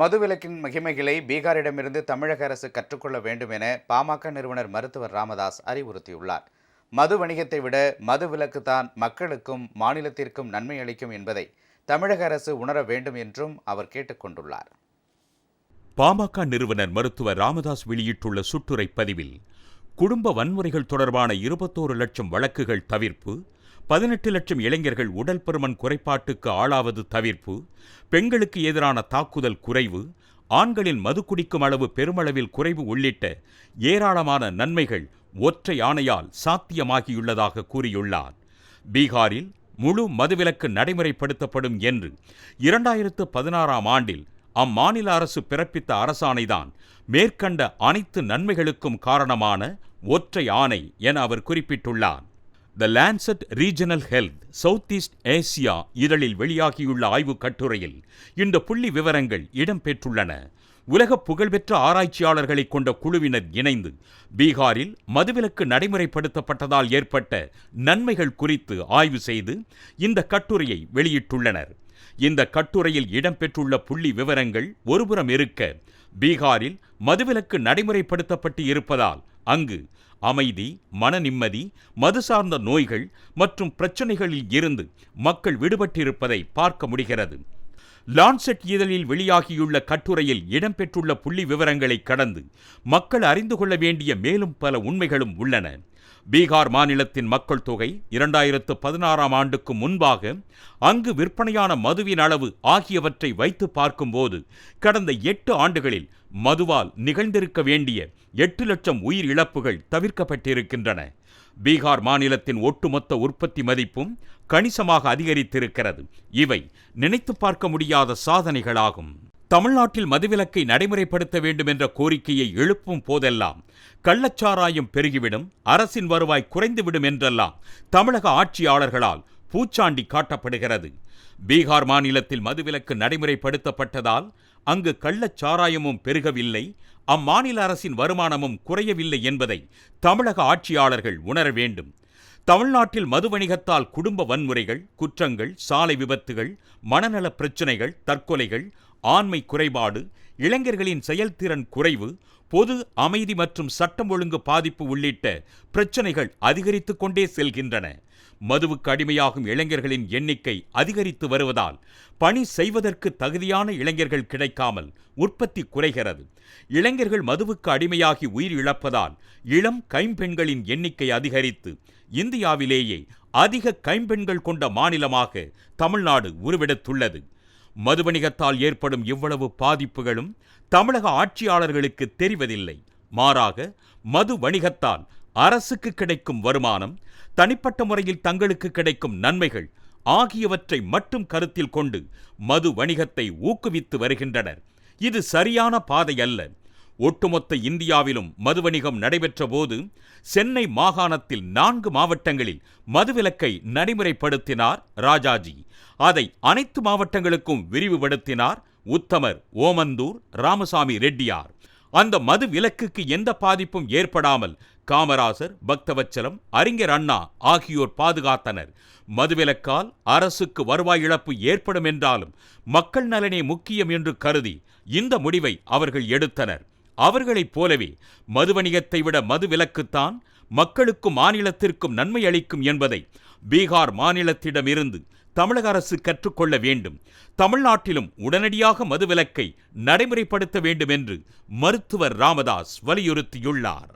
மதுவிலக்கின் மகிமைகளை பீகாரிடமிருந்து தமிழக அரசு கற்றுக்கொள்ள வேண்டும் என பாமக நிறுவனர் மருத்துவர் ராமதாஸ் அறிவுறுத்தியுள்ளார். மது வணிகத்தை விட மதுவிலக்கு தான் மக்களுக்கும் மாநிலத்திற்கும் நன்மை அளிக்கும் என்பதை தமிழக அரசு உணர வேண்டும் என்றும் அவர் கேட்டுக்கொண்டுள்ளார். பாமக நிறுவனர் மருத்துவர் ராமதாஸ் வெளியிட்டுள்ள சுற்றுரை பதிவில், குடும்ப வன்முறைகள் தொடர்பான 21 லட்சம் வழக்குகள் தவிர்ப்பு, 18 லட்சம் இளைஞர்கள் உடல் பருமன் குறைபாட்டுக்கு ஆளாவது தவிர்ப்பு, பெண்களுக்கு எதிரான தாக்குதல் குறைவு, ஆண்களின் மது குடிக்கும் அளவு பெருமளவில் குறைவு உள்ளிட்ட ஏராளமான நன்மைகள் ஒற்றை ஆணையால் சாத்தியமாகியுள்ளதாக கூறியுள்ளார். பீகாரில் முழு மதுவிலக்கு நடைமுறைப்படுத்தப்படும் என்று 2016ஆம் ஆண்டில் அம்மாநில அரசு பிறப்பித்த அரசாணைதான் மேற்கண்ட அனைத்து நன்மைகளுக்கும் காரணமான ஒற்றை ஆணை என அவர் குறிப்பிட்டுள்ளார். The Lancet regional health south east Asia இதழில் வெளியாகியுள்ள ஆய்வுக் கட்டுரையில் இந்த புள்ளி விவரங்கள் இடம்பெற்றுள்ளன. உலக புகழ்பெற்ற ஆராய்ச்சியாளர்களை கொண்ட குழுவினர் இணைந்து பீகாரில் மதுவிலக்கு நடைமுறைப்படுத்தப்பட்டதால் ஏற்பட்ட நன்மைகள் குறித்து ஆய்வு செய்து இந்த கட்டுரையை வெளியிட்டுள்ளனர். இந்த கட்டுரையில் இடம்பெற்றுள்ள புள்ளி விவரங்கள் ஒருபுறம் இருக்க, பீகாரில் மதுவிலக்கு நடைமுறைப்படுத்தப்பட்டு இருப்பதால் அங்கு அமைதி, மன நிம்மதி, மது சார்ந்த நோய்கள் மற்றும் பிரச்சனைகளில் இருந்து மக்கள் விடுபட்டிருப்பதை பார்க்க முடிகிறது. லான்செட் இதழில் வெளியாகியுள்ள கட்டுரையில் இடம்பெற்றுள்ள புள்ளி விவரங்களை கடந்து மக்கள் அறிந்து கொள்ள வேண்டிய மேலும் பல உண்மைகளும் உள்ளன. பீகார் மாநிலத்தின் மக்கள் தொகை 2016ஆம் ஆண்டுக்கு முன்பாக அங்கு விற்பனையான மதுவின் அளவு ஆகியவற்றை வைத்து பார்க்கும்போது கடந்த 8 ஆண்டுகளில் மதுவால் நிகழ்ந்திருக்க வேண்டிய 8 லட்சம் உயிர் இழப்புகள் தவிர்க்கப்பட்டிருக்கின்றன. பீகார் மாநிலத்தின் ஒட்டுமொத்த உற்பத்தி மதிப்பும் கணிசமாக அதிகரித்திருக்கிறது. இவை நினைத்து பார்க்க முடியாத சாதனைகளாகும். தமிழ்நாட்டில் மதுவிலக்கை நடைமுறைப்படுத்த வேண்டும் என்ற கோரிக்கையை எழுப்பும் போதெல்லாம் கள்ளச்சாராயம் பெருகிவிடும், அரசின் வருவாய் குறைந்துவிடும் என்றெல்லாம் தமிழக ஆட்சியாளர்களால் பூச்சாண்டி காட்டப்படுகிறது. பீகார் மாநிலத்தில் மதுவிலக்கு நடைமுறைப்படுத்தப்பட்டதால் அங்கு கள்ளச்சாராயமும் பெருகவில்லை, அம்மாநில அரசின் வருமானமும் குறையவில்லை என்பதை தமிழக ஆட்சியாளர்கள் உணர வேண்டும். தமிழ்நாட்டில் மது வணிகத்தால் குடும்ப வன்முறைகள், குற்றங்கள், சாலை விபத்துகள், மனநல பிரச்சினைகள், தற்கொலைகள், ஆண்மை குறைபாடு, இளைஞர்களின் செயல்திறன் குறைவு, பொது அமைதி மற்றும் சட்டம் ஒழுங்கு பாதிப்பு உள்ளிட்ட பிரச்சனைகள் அதிகரித்துக் கொண்டே செல்கின்றன. மதுவுக்கு அடிமையாகும் இளைஞர்களின் எண்ணிக்கை அதிகரித்து வருவதால் பணி செய்வதற்கு தகுதியான இளைஞர்கள் கிடைக்காமல் உற்பத்தி குறைகிறது. இளைஞர்கள் மதுவுக்கு அடிமையாகி உயிர் இழப்பதால் இளம் கைம்பெண்களின் எண்ணிக்கை அதிகரித்து இந்தியாவிலேயே அதிக கைம்பெண்கள் கொண்ட மாநிலமாக தமிழ்நாடு உருவெடுத்துள்ளது. மது வணிகத்தால் ஏற்படும் இவ்வளவு பாதிப்புகளும் தமிழக ஆட்சியாளர்களுக்கு தெரிவதில்லை. மாறாக மது வணிகத்தால் அரசுக்கு கிடைக்கும் வருமானம், தனிப்பட்ட முறையில் தங்களுக்கு கிடைக்கும் நன்மைகள் ஆகியவற்றை மட்டும் கருத்தில் கொண்டு மது வணிகத்தை ஊக்குவித்து வருகின்றனர். இது சரியான பாதை அல்ல. ஒட்டுமொத்த இந்தியாவிலும் மது வணிகம் நடைபெற்ற போது சென்னை மாகாணத்தில் 4 மாவட்டங்களில் மதுவிலக்கை நடைமுறைப்படுத்தினார் ராஜாஜி. அதை அனைத்து மாவட்டங்களுக்கும் விரிவுபடுத்தினார் உத்தமர் ஓமந்தூர் ராமசாமி ரெட்டியார். அந்த மது விலக்குக்கு எந்த பாதிப்பும் ஏற்படாமல் காமராசர், பக்தவச்சலம், அறிஞர் அண்ணா ஆகியோர் பாதுகாத்தனர். மதுவிலக்கால் அரசுக்கு வருவாய் இழப்பு ஏற்படும் என்றாலும் மக்கள் நலனே முக்கியம் என்று கருதி இந்த முடிவை அவர்கள் எடுத்தனர். அவர்களைப் போலவே மது வணிகத்தை விட மது விலக்குத்தான் மக்களுக்கும் மாநிலத்திற்கும் நன்மை அளிக்கும் என்பதை பீகார் மாநிலத்திடமிருந்து தமிழக அரசு கற்றுக்கொள்ள வேண்டும். தமிழ்நாட்டிலும் உடனடியாக மதுவிலக்கை நடைமுறைப்படுத்த வேண்டும் என்று மருத்துவர் ராமதாஸ் வலியுறுத்தியுள்ளார்.